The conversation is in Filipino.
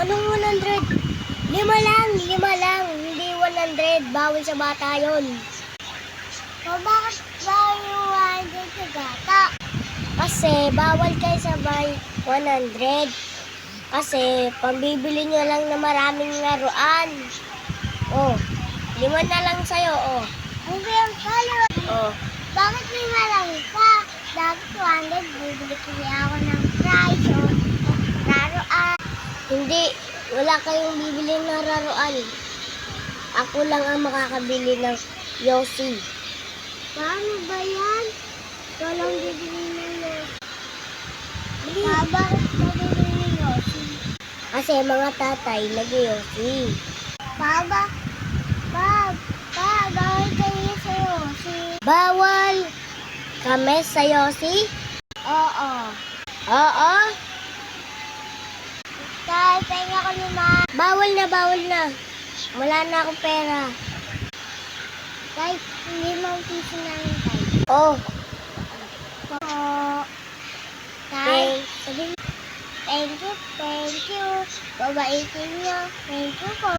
Anong 100? Lima lang. Hindi 100. Bawal sa bata yun. So, bakit bawal yung 100 sa bata? Kasi bawal kayo sabay 100. Kasi pambibili nyo lang na maraming laruan. Oh, 5 na lang sa'yo, oh. Ano ba yung kalo? Oh. Bakit 5 lang ka? Dapat 200, bibili kaya ako ng prize, oh. Laruan. Hindi, wala kayong bibili ng laruan. Ako lang ang makakabili ng Yossi. Paano ba yan? Ikaw lang bibili ng Yossi. Bakit ka bibili ng Yossi? Kasi mga tatay nag-Yossi. Baba, bawal kayo sa Yossi. Bawal kami sa Yossi? Oo. Oo? Tay, pahinga ko ni Ma. Bawal na. Wala na akong pera. Tay, hindi mo piso na yun, Tay. Oh. Tay, sabi thank you. Babaitin niyo. Thank you po.